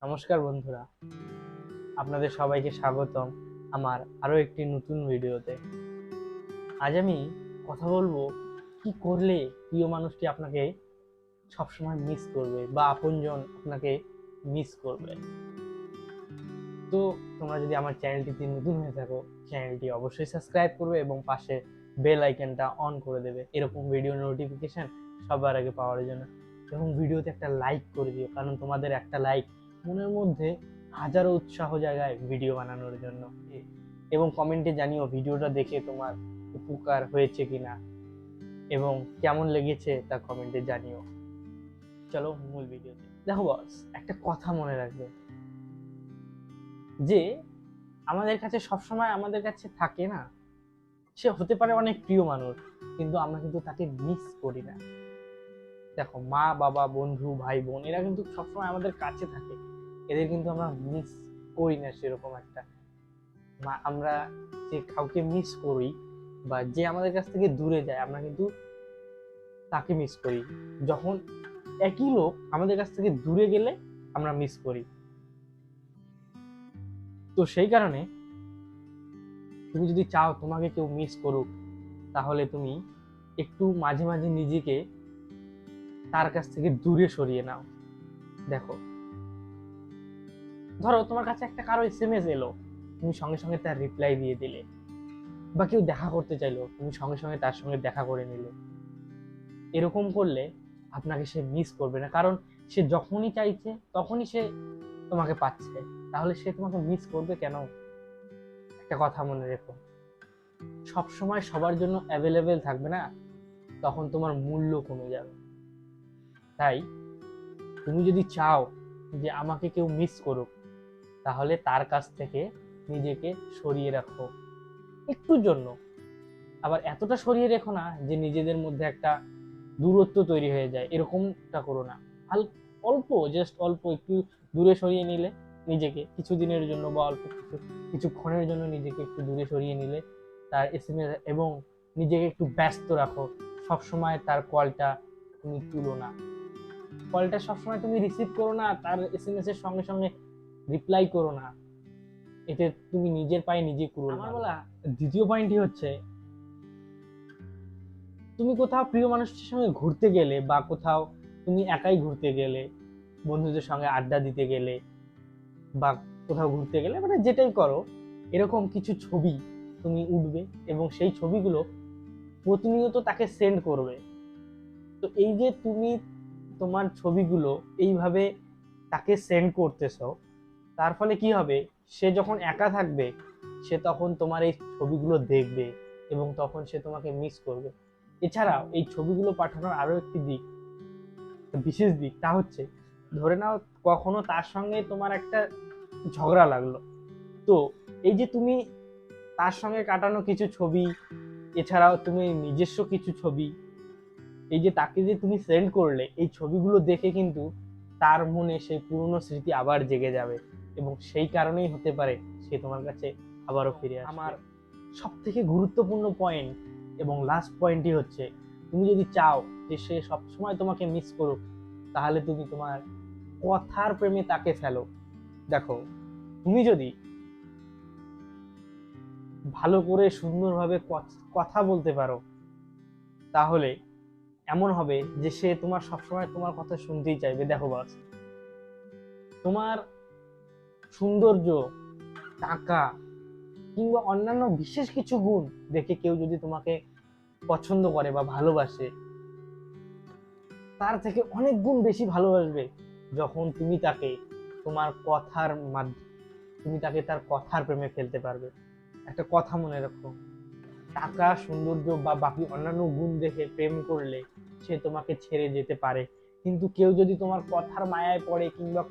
নমস্কার বন্ধুরা, আপনাদের সবাইকে স্বাগতম আমার আরো একটি নতুন ভিডিওতে। আজ আমি কথা বলবো কি করলে প্রিয় মানুষটি আপনাকে সবসময় মিস করবে বা আপনজন আপনাকে মিস করবে। তো তোমরা যদি আমার চ্যানেলটিতে নতুন হয়ে থাকো, চ্যানেলটি অবশ্যই সাবস্ক্রাইব করবে এবং পাশে বেল আইকনটা অন করে দেবে এরকম ভিডিও নোটিফিকেশন সবার আগে পাওয়ার জন্য। এবং ভিডিওতে একটা লাইক করে দিও, কারণ তোমাদের একটা লাইক মনের মধ্যে হাজারো উৎসাহ জায়গায় ভিডিও বানানোর জন্য। এবং কমেন্টে জানিও ভিডিওটা দেখে তোমার উপকার হয়েছে কিনা এবং কেমন লেগেছে তা কমেন্টে জানিও। চলো মূল ভিডিওতে। দেখো বস, একটা কথা মনে রাখবে যে আমাদের কাছে সবসময় আমাদের কাছে থাকে না, সে হতে পারে অনেক প্রিয় মানুষ, কিন্তু আমরা কিন্তু তাকে মিস করি না। দেখো, মা বাবা বন্ধু ভাই বোন এরা কিন্তু সবসময় আমাদের কাছে থাকে, এদের কিন্তু আমরা মিস করি না সেরকম একটা। আমরা যে কাউকে মিস করি বা যে আমাদের কাছ থেকে দূরে যায়, আমরা কিন্তু তাকে মিস করি। যখন একই লোক আমাদের কাছ থেকে দূরে গেলে আমরা মিস করি। তো সেই কারণে তুমি যদি চাও তোমাকে কেউ মিস করুক, তাহলে তুমি একটু মাঝে মাঝে নিজেকে তার কাছ থেকে দূরে সরিয়ে নাও। দেখো, ধরো তোমার কাছে একটা কারো এসএমএস এলো, তুমি সঙ্গে সঙ্গে তার রিপ্লাই দিয়ে দিলে, বা কেউ দেখা করতে চাইলো, তুমি সঙ্গে সঙ্গে তার সঙ্গে দেখা করে নিলে। এরকম করলে আপনাকে সে মিস করবে না, কারণ সে যখনই চাইছে তখনই সে তোমাকে পাচ্ছে। তাহলে সে তোমাকে মিস করবে কেন? একটা কথা মনে রেখো, সব সময় সবার জন্য অ্যাভেলেবেল থাকবে না, তখন তোমার মূল্য কমে যাবে। তাই তুমি যদি চাও যে আমাকে কেউ মিস করুক, তাহলে তার কাছ থেকে নিজেকে সরিয়ে রাখো একটুর জন্য। আবার এতটা সরিয়ে রেখো না যে নিজেদের মধ্যে একটা দূরত্ব তৈরি হয়ে যায়, এরকমটা করো না। অল্প, জাস্ট অল্প একটু দূরে সরিয়ে নিলে নিজেকে কিছুদিনের জন্য, বা অল্প কিছুক্ষণের জন্য নিজেকে একটু দূরে সরিয়ে নিলে তার এসএমএস, এবং নিজেকে একটু ব্যস্ত রাখো। সবসময় তার কলটা তুমি তুলো না, কলটা সবসময় তুমি রিসিভ করো না, তার এসএমএস এর সঙ্গে সঙ্গে রিপ্লাই করো না। এতে তুমি নিজের পায়ে নিজে কুড়োল। আমার বলা দ্বিতীয় পয়েন্টই হচ্ছে, তুমি কোথাও প্রিয় মানুষটির সঙ্গে ঘুরতে গেলে, বা কোথাও তুমি একাই ঘুরতে গেলে, বন্ধুদের সঙ্গে আড্ডা দিতে গেলে, বা কোথাও ঘুরতে গেলে, মানে যেটাই করো, এরকম কিছু ছবি তুমি উঠবে এবং সেই ছবিগুলো প্রতিনিয়ত তাকে সেন্ড করবে। তো এই যে তুমি তোমার ছবিগুলো এইভাবে তাকে সেন্ড করতেছো, তার ফলে কি হবে, সে যখন একা থাকবে সে তখন তোমার এই ছবিগুলো দেখবে এবং তখন সে তোমাকে মিস করবে। এছাড়াও এই ছবিগুলো পাঠানোর আরো একটি দিক, বিশেষ দিক, তা হচ্ছে, ধরে নাও কখনো তার সঙ্গে তোমার একটা ঝগড়া লাগলো, তো এই যে তুমি তার সঙ্গে কাটানো কিছু ছবি, এছাড়াও তুমি নিজস্ব কিছু ছবি, এই যে তাকে যে তুমি সেন্ড করলে, এই ছবিগুলো দেখে কিন্তু তার মনে সেই পুরনো স্মৃতি আবার জেগে যাবে, এবং সেই কারণেই হতে পারে সে তোমার কাছে আবারও ফিরে আসবে। আমার সব থেকে গুরুত্বপূর্ণ পয়েন্ট এবং লাস্ট পয়েন্টই হচ্ছে, তুমি যদি চাও যে সে সবসময় তোমাকে মিস করুক, তাহলে তুমি তোমার কথার প্রেমে তাকে ফেলো। দেখো, তুমি যদি ভালো করে সুন্দরভাবে কথা বলতে পারো, তাহলে এমন হবে যে সে তোমার সবসময় তোমার কথা শুনতেই চাইবে। দেখো বাস, তোমার সৌন্দর্য, টাকা কিংবা অন্যান্য বিশেষ কিছু গুণ দেখে কেউ যদি তোমাকে পছন্দ করে বা ভালোবাসে, তার থেকে অনেক গুণ বেশি ভালোবাসবে যখন তুমি তাকে তোমার কথার মাধ্যমে, তুমি তাকে তার কথার প্রেমে ফেলতে পারবে। একটা কথা মনে রাখো, টাকা, সৌন্দর্য বা বাকি অন্যান্য গুণ দেখে প্রেম করলে সে তোমাকে ছেড়ে যেতে পারে, কিন্তু কেউ যদি তোমার কথার মায়ায় পড়ে কিংবা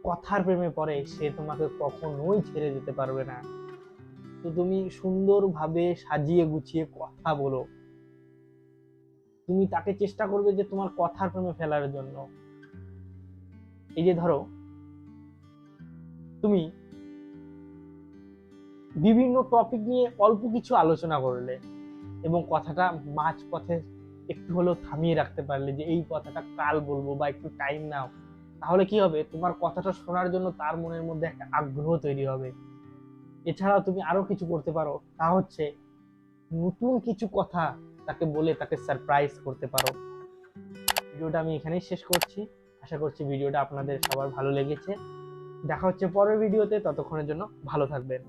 কথার প্রেমে পড়ে, সে তোমাকে কখনোই ছেড়ে যেতে পারবে না। তো তুমি সুন্দরভাবে সাজিয়ে গুছিয়ে কথা বলো, তুমি তাকে চেষ্টা করবে যে তোমার কথার প্রেমে ফেলার জন্য। এই যে ধরো, তুমি বিভিন্ন টপিক নিয়ে অল্প কিছু আলোচনা করলে এবং কথাটা মাঝপথে একটু হলেও থামিয়ে রাখতে পারলে, যে এই কথাটা কাল বলবো বা একটু টাইম নাও, তাহলে কি হবে, তোমার কথাটা শোনার জন্য তার মনের মধ্যে একটা আগ্রহ তৈরি হবে। এছাড়াও তুমি আরো কিছু করতে পারো, তা হচ্ছে নতুন কিছু কথা তাকে বলে তাকে সারপ্রাইজ করতে পারো। ভিডিওটা আমি এখানেই শেষ করছি। আশা করছি ভিডিওটা আপনাদের সবার ভালো লেগেছে। দেখা হচ্ছে পরের ভিডিওতে, ততক্ষণের জন্য ভালো থাকবেন।